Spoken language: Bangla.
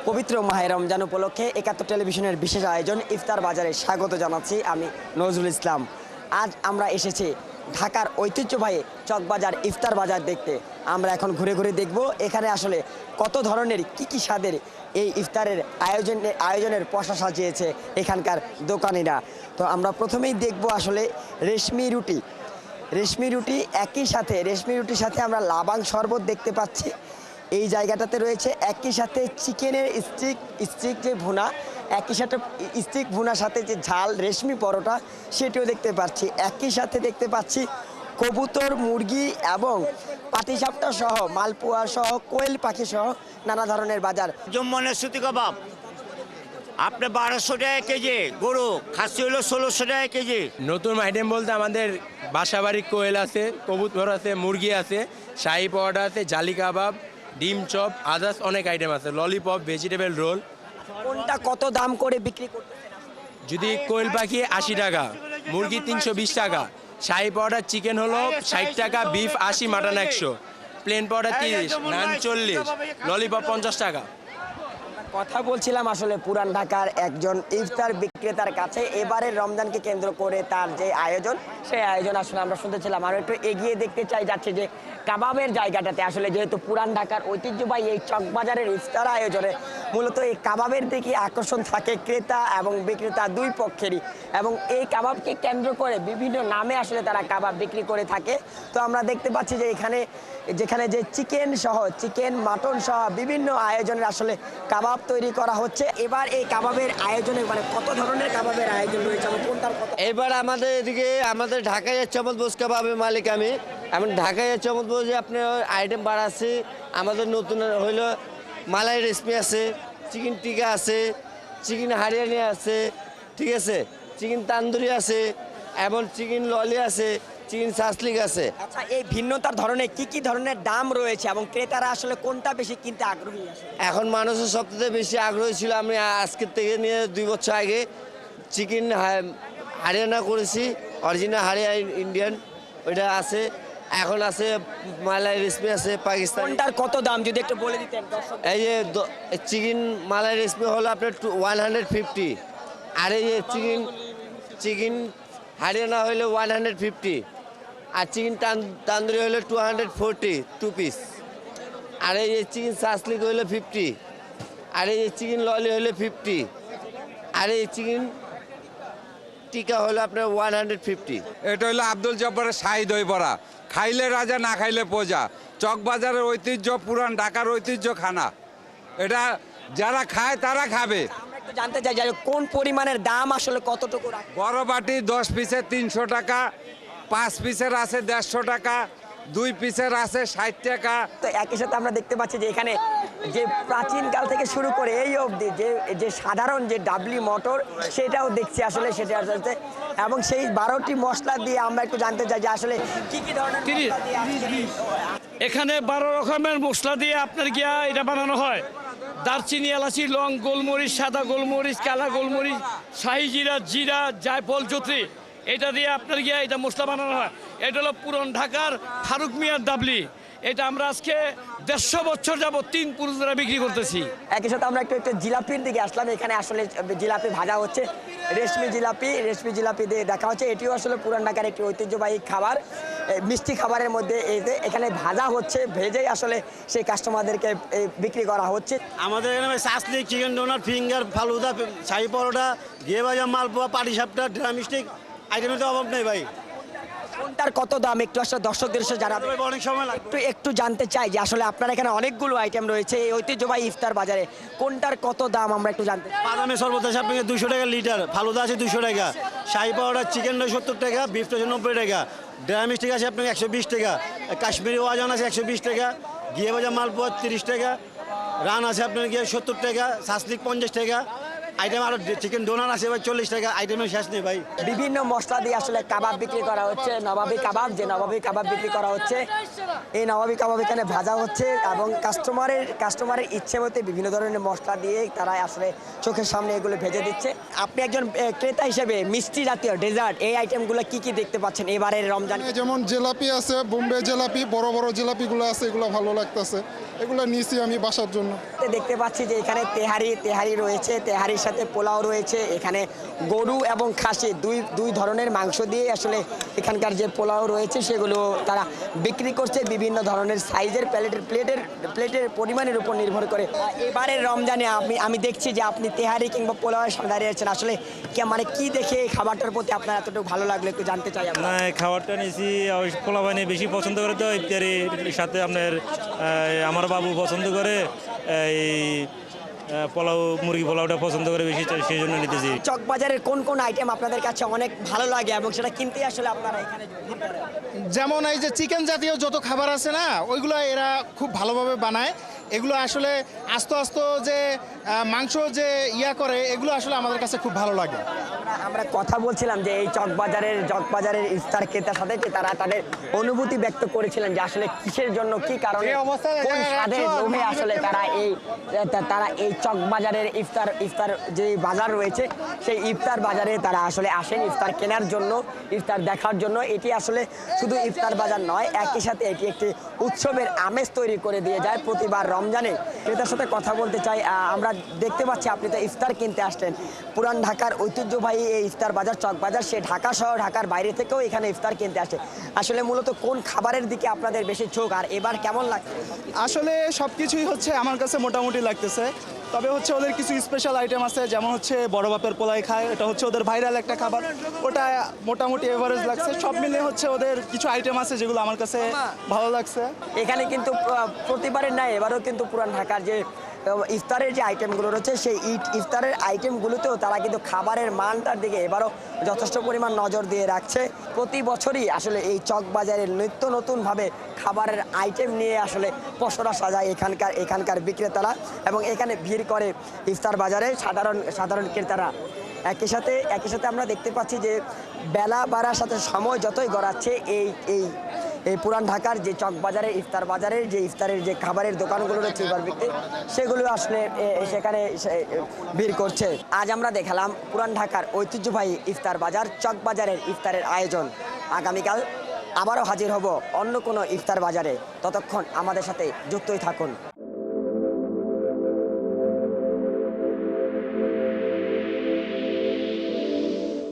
পবিত্র মাহে রমজান উপলক্ষে একাত্তর টেলিভিশনের বিশেষ আয়োজন ইফতার বাজারে স্বাগত জানাচ্ছি আমি নজরুল ইসলাম। আজ আমরা এসেছি ঢাকার ঐতিহ্যবাহী চকবাজার ইফতার বাজার দেখতে। আমরা এখন ঘুরে ঘুরে দেখব এখানে আসলে কত ধরনের কি স্বাদের এই ইফতারের আয়োজনের পসরা সাজিয়েছে এখানকার দোকানিরা। তো আমরা প্রথমেই দেখব আসলে রেশমি রুটি, একই সাথে রেশমি রুটির সাথে আমরা লাবাং শরবত দেখতে পাচ্ছি। এই জায়গাটাতে রয়েছে একই সাথে চিকেনের স্টিক যে ভুনা, একই সাথে স্টিক ভুনার সাথে যে ঝাল রেশমি পরোটা সেটিও দেখতে পাচ্ছি। একই সাথে দেখতে পাচ্ছি কবুতর, মুরগি এবং পাটিসাপটা সহ, মালপোয়া সহ, কোয়েল পাখি সহ নানা ধরনের বাজার। জম্মনের সুতি কাবাব আপনি 1200 টাকা কেজি, গরু খাসি হলো 1600 টাকা কেজি। নতুন আইটেম বলতে আমাদের বাসাবাড়ি কোয়েল আছে, কবুতর আছে, মুরগি আছে, শাহি পরোটা আছে, জালি কাবাব, ডিম চপ, আদার্স অনেক আইটেম আছে, ললিপপ, ভেজিটেবল রোল। কোনটা কত দাম করে বিক্রি করতেছেন? যদি কোয়েল পাখি 80 টাকা, মুরগি 320 টাকা, শাহি পরোটা চিকেন হলো 60 টাকা, বিফ 80, মাটন 100, প্লেন পরোটা 30, নান 40, ললিপপ 50 টাকা। কথা বলছিলাম আসলে পুরান ঢাকার একজন ইফতার বিক্রেতার কাছে এবারের রমজানকে কেন্দ্র করে তার যে আয়োজন, সেই আয়োজন আসলে আমরা শুনতেছিলাম। আর একটু এগিয়ে দেখতে যাচ্ছে যে কাবাবের জায়গাটাতে আসলে যেহেতু পুরান ঢাকার ঐতিহ্যবাহী এই চকবাজারের ইফতার আয়োজনে মূলত এই কাবাবের দিকে আকর্ষণ থাকে ক্রেতা এবং বিক্রেতা দুই পক্ষেরই, এবং এই কাবাবকে কেন্দ্র করে বিভিন্ন নামে আসলে তারা কাবাব বিক্রি করে থাকে। তো আমরা দেখতে পাচ্ছি যে যেখানে যে চিকেন মাটন সহ বিভিন্ন আয়োজনের আসলে কাবাব তৈরি করা হচ্ছে। এবার এই কাবাবের আয়োজনে মানে কত ধরনের কাবাবের আয়োজন রয়েছে এবং কোনটার কত? এবার আমাদের এদিকে আমাদের ঢাকায় চমৎবোজ কাবাবের মালিক আমি ঢাকায় চমৎবোজে আপনার আইটেম বাড়াচ্ছি। আমাদের নতুন হইলো মালাই রেসিপি আছে, চিকেন টিকা আছে, চিকেন হারিয়ানি আছে, ঠিক আছে, চিকেন তান্দুরি আছে, এবং চিকেন ললি আছে, চিকেন সাসলিক আছে। আচ্ছা, এই ভিন্নতার ধরনে কি ধরনের দাম রয়েছে এবং ক্রেতারা আসলে কোনটা বেশি কিনতে আগ্রহী আছে? এখন মানুষের সবথেকে বেশি আগ্রহী ছিল, আমি আজকের থেকে নিয়ে 2 বছর আগে চিকেন হারিয়ানা করেছি, অরিজিনাল হারিয়ানা ইন্ডিয়ান ওইটা আছে। এখন আছে মালাই রেসিপি আছে পাকিস্তান। কোনটার কত দাম যদি একটু বলে দিতেন দর্শক। এই যে চিকেন মালাই রেসিপি হলো আপনার 150, আর এই যে চিকেন হারিয়ানা হইলে 150, আর চিকেন তান্দুরি হইলে 240 2 পিস, আর এই যে চিকেন সাসলিক হইলে 50, আর এই যে চিকেন ললি হইলে 50, আর এই চিকেন টিকা হলো আপনার 150। এটা হলো আব্দুল জব্বারের শাহী দই বড়া, খাইলে রাজা না খাইলে প্রজা। চকবাজারের ঐতিহ্য, পুরান ঢাকার ঐতিহ্য খানা, এটা যারা খায় তারা খাবে। আমরা একটু জানতে চাই যে কোন পরিমাণের দাম আসলে কতটুকু রাখে? বড় বাটি 10 পিসের 300 টাকা, 5 পিসের আছে 150 টাকা, 2 পিসের আছে 60 টাকা। তো একই সাথে আমরা দেখতে পাচ্ছি যে এখানে যে প্রাচীনকাল থেকে শুরু করে এই অবধি যে সাধারণ যে ডাবলি মটর সেটাও দেখছি আসলে, সেটা আসলে এবং সেই 12টি মশলা দিয়ে আমরা একটু জানতে চাই যে আসলে কি ধরনের মশলা দিয়ে এখানে 12 রকমের মশলা দিয়ে আপনার গিয়া এটা বানানো হয়। দারচিনি, এলাচি, লং, গোলমরিচ, সাদা গোলমরিচ, কালা গোলমরিচ, শাহি জিরা, জায়ফল, জত্রি, এটা দিয়ে আপনার গিয়া এটা মশলা বানানো হয়। এটা হলো পুরান ঢাকার ফারুক মিয়ার ডাবলি। এটা আমরা আজকে 150 বছর যাবত 3 পুরুষ দ্বারা বিক্রি করতেছি। একই সাথে আমরা একটু জিলাপির দিকে আসলাম। এখানে আসলে জিলাপি ভাজা হচ্ছে, রেশমি জিলাপি দিয়ে দেখা হচ্ছে। এটিও আসলে পুরান ঢাকার একটি ঐতিহ্যবাহী খাবার, মিষ্টি খাবারের মধ্যে এখানে ভাজা হচ্ছে, ভেজেই আসলে সেই কাস্টমারদেরকে বিক্রি করা হচ্ছে। আমাদের এখানে সাসলিক, chicken donut, finger, falooda, shahi paratha, ঘিয়ে ভাজা, মালপোয়া, পাটিসাপটা, ড্রাম স্টিক আইটেমের তো অভাব নেই ভাই। কোনটার কত দাম একটু আসলে দর্শকদের সাথে জানাবেন? অনেক সময় লাগবে। একটু জানতে চাই যে আসলে আপনার এখানে অনেকগুলো আইটেম রয়েছে এই ঐতিহ্যবাহী ইফতার বাজারে, কোনটার কত দাম আমরা একটু জানতে চাই। বাদামের শরবত আছে আপনাকে 200 টাকা লিটার, ফালুদা আছে 200 টাকা, শাহি পাউডার চিকেন 70 টাকা, বিফটা 90 টাকা, ড্রাম স্টিক আছে আপনাকে 120 টাকা, কাশ্মীরি ওয়াজান আছে 120 টাকা, ঘিয়ে ভাজা মালপোয়া 30 টাকা, রান আছে আপনার গিয়ে 70 টাকা, সাসলিক 50 টাকা, আইটেম আরো চিকেন ডোনার আছে ভাই 40 টাকা, আইটেমের শেষ নেই ভাই। বিভিন্ন মশলা দিয়ে আসলে কাবাব বিক্রি করা হচ্ছে, নবাবী কাবাব, যে নবাবী কাবাব বিক্রি করা হচ্ছে। এই নবাবী কাবাব এখানে ভাজা হচ্ছে এবং কাস্টমারের ইচ্ছে মতো বিভিন্ন ধরনের মশলা দিয়ে তারা আসলে চোখের সামনে এগুলো ভেজে দিচ্ছে। আপনি একজন ক্রেতা হিসেবে মিষ্টি জাতীয় ডেজার্ট এই আইটেমগুলো কি কি দেখতে পাচ্ছেন এবারের রমজান? যেমন জিলাপি আছে, বোম্বে জিলাপি, বড় বড় জিলাপিগুলো আছে, এগুলো ভালো লাগতেছে, এগুলো নিয়েছি আমি বাসার জন্য। দেখতে পাচ্ছি যে এখানে তেহারি রয়েছে, তেহারির সাথে পোলাও রয়েছে। এখানে গরু এবং খাসি দুই ধরনের মাংস দিয়ে আসলে এখানকার যে পোলাও রয়েছে সেগুলো তারা বিক্রি করছে বিভিন্ন ধরনের সাইজের প্লেটের পরিমাণের উপর নির্ভর করে। এবারের রমজানে আমি দেখছি যে আপনি তেহারি কিংবা পোলাওয়ের সামনে দাঁড়িয়ে আছেন। আসলে মানে কি দেখে এই খাবারটার প্রতি আপনার এতটুকু ভালো লাগলো একটু জানতে চাই। না, খাবারটা নিয়েছি পোলা বানিয়ে বেশি পছন্দ করে, তো ইফতারির সাথে আপনার আমার বাবু পছন্দ করে এই পোলাও, মুরগি পোলাওটা পছন্দ করে বেশি, সেই জন্য নিতেছি। চকবাজারের কোন কোন আইটেম আপনাদের কাছে অনেক ভালো লাগে এবং সেটা কিনতে আসলে আপনারা এখানে ভিড় করেন? যেমন এই যে চিকেন জাতীয় যত খাবার আছে না, ওইগুলো এরা খুব ভালোভাবে বানায়। এগুলো আসলে আস্তে আস্তে যে মাংস যে করে, এগুলো আসলে আমাদের কাছে খুব ভালো লাগে। আমরা কথা বলছিলাম যে এই চকবাজারের ইফতার ক্রেতার সাথে যে তারা তাদের অনুভূতি ব্যক্ত করেছিলেন যে আসলে কিসের জন্য, কি কারণে, কোন স্বাদের লোভে আসলে তারা এই চকবাজারের ইফতার যে বাজার রয়েছে সেই ইফতার বাজারে তারা আসলে আসেন ইফতার কেনার জন্য, ইফতার দেখার জন্য। এটি আসলে শুধু ইফতার বাজার নয়, একই সাথে এটি একটি উৎসবের আমেজ তৈরি করে দিয়ে যায় প্রতিবার রমজানে। ক্রেতার সাথে কথা বলতে চাই। আমরা দেখতে পাচ্ছি আপনি তো ইফতার কিনতে আসছেন। পুরান ঢাকার ঐতিহ্যবাহী এই ইফতার বাজার চকবাজার, সে ঢাকা সহ ঢাকার বাইরে থেকেও এখানে ইফতার কিনতে আসে। আসলে মূলত কোন খাবারের দিকে আপনাদের বেশি ঝোঁক আর এবার কেমন লাগছে? আসলে সব কিছুই হচ্ছে আমার কাছে মোটামুটি লাগতেছে, তবে হচ্ছে ওদের কিছু স্পেশাল আইটেম আছে, যেমন হচ্ছে বড় বাপের পোলাই খায়, এটা হচ্ছে ওদের ভাইরাল একটা খাবার, ওটা মোটামুটি এভারেজ লাগছে। সব মিলিয়ে হচ্ছে ওদের কিছু আইটেম আছে যেগুলো আমার কাছে ভালো লাগছে। এখানে কিন্তু প্রতিবারের নাই, এবারও কিন্তু পুরান ঢাকার যে ইফতারের যে আইটেমগুলো রয়েছে সেই ইফতারের আইটেমগুলোতেও তারা কিন্তু খাবারের মানটার দিকে এবারও যথেষ্ট পরিমাণ নজর দিয়ে রাখছে। প্রতি বছরই আসলে এই চকবাজারের নিত্য নতুনভাবে খাবারের আইটেম নিয়ে আসলে পসরা সাজায় এখানকার বিক্রেতারা এবং এখানে ভিড় করে ইফতার বাজারে সাধারণ ক্রেতারা। একই সাথে আমরা দেখতে পাচ্ছি যে বেলা বাড়ার সাথে সময় যতই গড়াচ্ছে এই পুরান ঢাকার যে চকবাজারের ইফতার বাজারের যে ইফতারের যে খাবারের দোকানগুলো রয়েছে সেগুলো আসলে সেখানে ভিড় করছে। আজ আমরা দেখালাম পুরান ঢাকার ঐতিহ্যবাহী ইফতার বাজার চকবাজারের ইফতারের আয়োজন। আগামীকাল আবারও হাজির হব অন্য কোনো ইফতার বাজারে। ততক্ষণ আমাদের সাথে যুক্তই থাকুন।